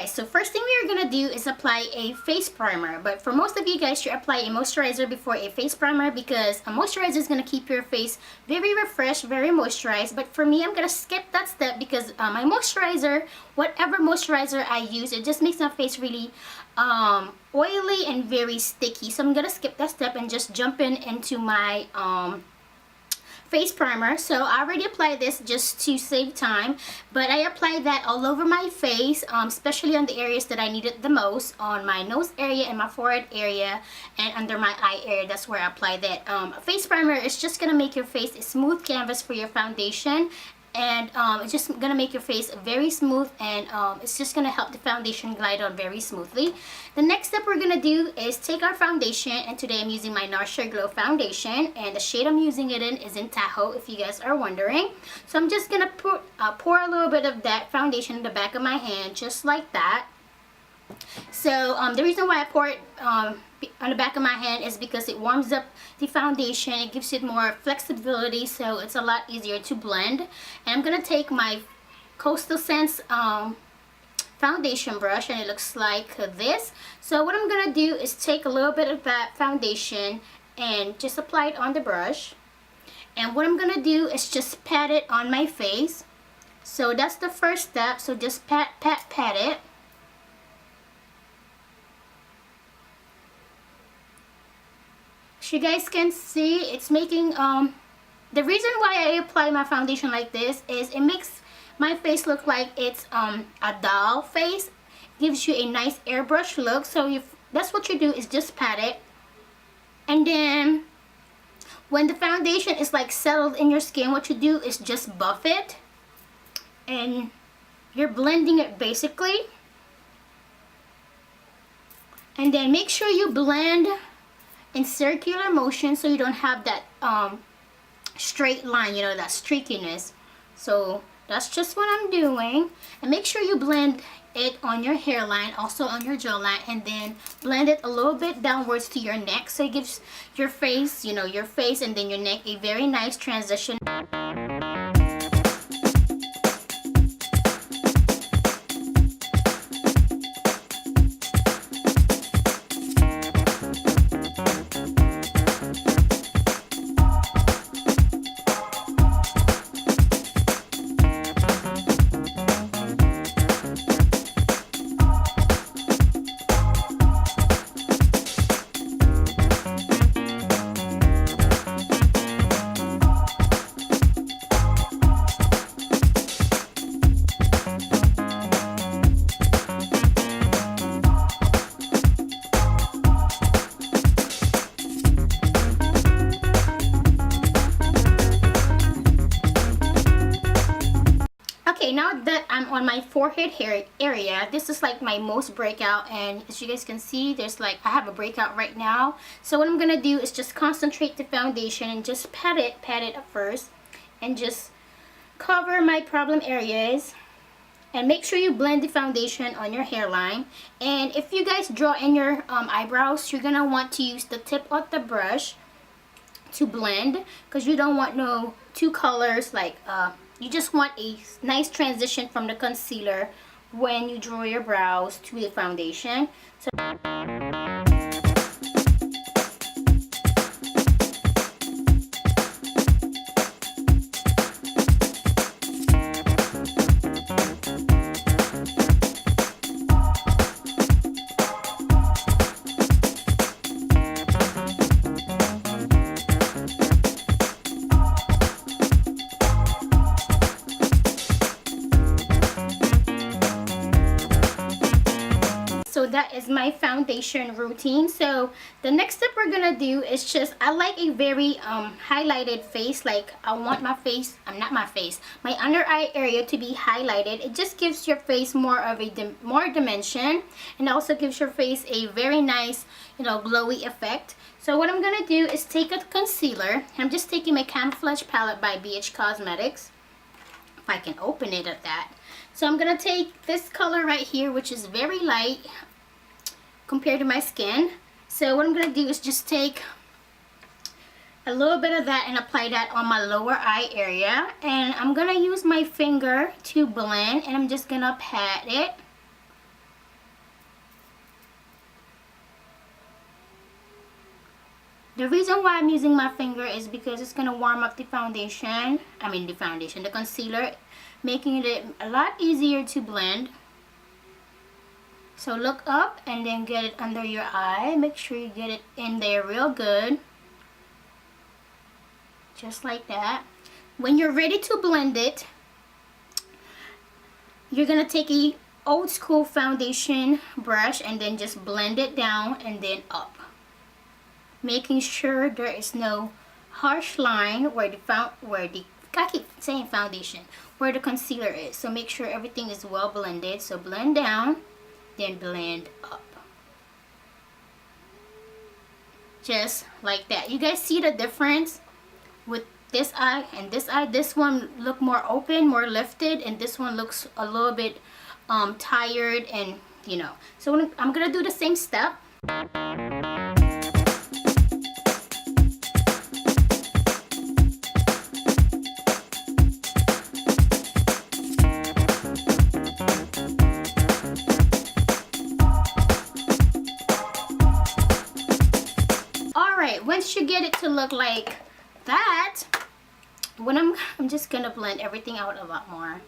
So first thing we are gonna do is apply a face primer, but for most of you guys, you apply a moisturizer before a face primer because a moisturizer is gonna keep your face very refreshed, very moisturized. But for me, I'm gonna skip that step because my moisturizer, whatever moisturizer I use, it just makes my face really oily and very sticky. So I'm gonna skip that step and just jump into my face primer. So I already applied this just to save time, but I applied that all over my face, especially on the areas that I needed the most, on my nose area and my forehead area and under my eye area. That's where I applied that. Face primer is just gonna make your face a smooth canvas for your foundation, and it's just gonna make your face very smooth, and it's just gonna help the foundation glide on very smoothly. The next step we're gonna do is take our foundation, and today I'm using my NARS Sheer Glow foundation, and the shade I'm using it in is in Tahoe, if you guys are wondering. So I'm just gonna pour a little bit of that foundation in the back of my hand, just like that. So the reason why I pour it on the back of my hand is because it warms up the foundation. It gives it more flexibility, so it's a lot easier to blend. And I'm gonna take my Coastal Scents foundation brush, and it looks like this. So what I'm gonna do is take a little bit of that foundation and just apply it on the brush. And what I'm gonna do is just pat it on my face. So that's the first step. So just pat it. As you guys can see, it's making the reason why I apply my foundation like this is it makes my face look like it's a doll face. Gives you a nice airbrush look. So that's what you do, is just pat it, and then when the foundation is like settled in your skin, what you do is just buff it, and you're blending it basically. And then make sure you blend in circular motion so you don't have that straight line, you know, that streakiness. So that's just what I'm doing. And make sure you blend it on your hairline, also on your jawline, and then blend it a little bit downwards to your neck, so it gives your face, you know, your face and then your neck a very nice transition. Okay, now that I'm on my forehead hair area, this is like my most breakout, and as you guys can see, there's like, I have a breakout right now. So what I'm gonna do is just concentrate the foundation and just pat it at first, and just cover my problem areas. And make sure you blend the foundation on your hairline. And if you guys draw in your eyebrows, you're gonna want to use the tip of the brush to blend, because you don't want no two colors, like you just want a nice transition from the concealer when you draw your brows to the foundation. So that is my foundation routine. So the next step we're gonna do is just, I like a very highlighted face. Like I want my face, my under eye area to be highlighted. It just gives your face more of a more dimension, and also gives your face a very nice, you know, glowy effect. So what I'm going to do is take a concealer. I'm just taking my Camouflage palette by BH Cosmetics. If I can open it at that. So I'm going to take this color right here, which is very light compared to my skin. So what I'm going to do is just take a little bit of that and apply that on my lower eye area. And I'm going to use my finger to blend, and I'm just going to pat it. The reason why I'm using my finger is because it's going to warm up the foundation. The concealer, making it a lot easier to blend. So look up and then get it under your eye. Make sure you get it in there real good. Just like that. When you're ready to blend it, you're going to take a old school foundation brush and then just blend it down and then up. Making sure there is no harsh line where I keep saying foundation, where the concealer is. So make sure everything is well blended. So blend down, then blend up. Just like that. You guys see the difference with this eye and this eye? This one look more open, more lifted, and this one looks a little bit tired, and you know. So I'm gonna do the same step. Once you get it to look like that, when I'm just gonna blend everything out a lot more.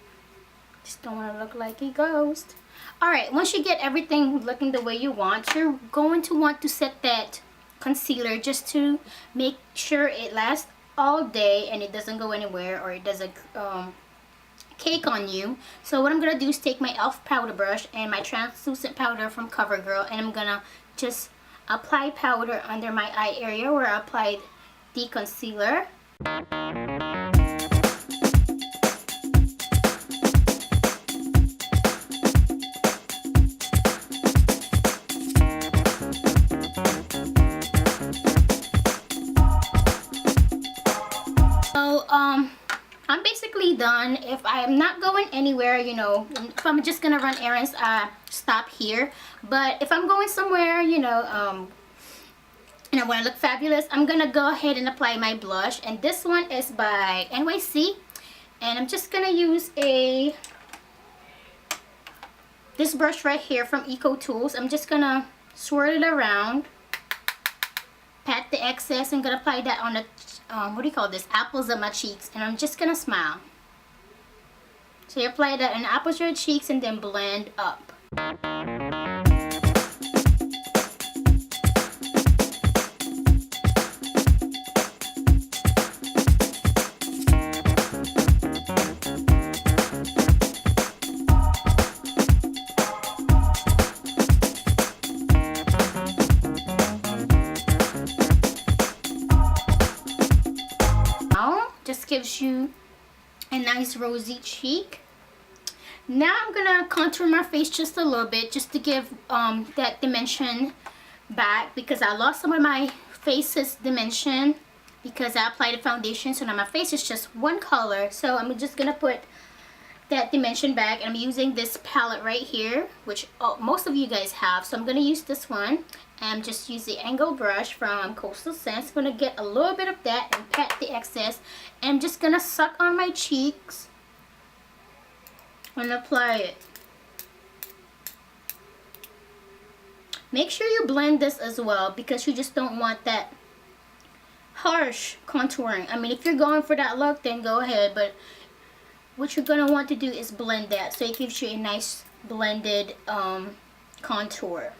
Just don't want to look like a ghost. Alright, once you get everything looking the way you want, you're going to want to set that concealer just to make sure it lasts all day and it doesn't go anywhere, or it doesn't cake on you. So what I'm gonna do is take my e.l.f. powder brush and my translucent powder from CoverGirl, and I'm gonna just apply powder under my eye area where I applied the concealer. So I'm basically done. If I am not going anywhere, you know, if I'm just gonna run errands, stop here. But if I'm going somewhere, you know, and I want to look fabulous, I'm gonna go ahead and apply my blush, and this one is by NYC, and I'm just gonna use this brush right here from Eco Tools. I'm just gonna swirl it around, pat the excess. I'm gonna apply that on the what do you call this, apples of my cheeks, and I'm just gonna smile. So you apply that on the apples of your cheeks and then blend up. Just gives you a nice rosy cheek. Now I'm gonna contour my face just a little bit, just to give that dimension back, because I lost some of my face's dimension because I applied the foundation. So now my face is just one color. So I'm just gonna put that dimension back, and I'm using this palette right here, which most of you guys have. So I'm gonna use this one. And just use the angle brush from Coastal Scents. I'm going to get a little bit of that and pat the excess. And I'm just going to suck on my cheeks and apply it. Make sure you blend this as well, because you just don't want that harsh contouring. I mean, if you're going for that look, then go ahead. But what you're going to want to do is blend that, so it gives you a nice blended contour.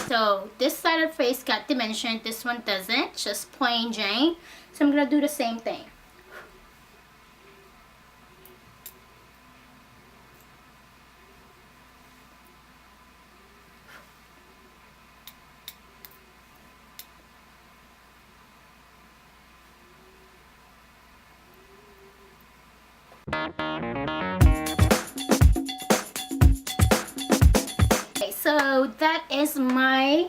So this side of the face got dimension, this one doesn't, just plain Jane. So I'm going to do the same thing. Okay, so that is my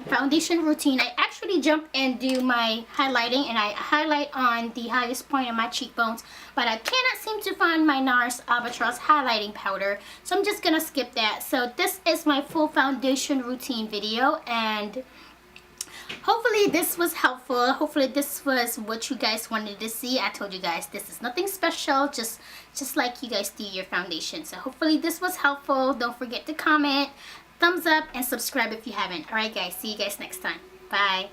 foundation routine. I actually jump and do my highlighting, and I highlight on the highest point of my cheekbones, but I cannot seem to find my NARS Albatross highlighting powder, so I'm just gonna skip that. So this is my full foundation routine video, and hopefully this was helpful. Hopefully this was what you guys wanted to see. I told you guys this is nothing special, just like you guys do your foundation. So hopefully this was helpful. Don't forget to comment, thumbs up, and subscribe if you haven't. Alright guys, see you guys next time. Bye.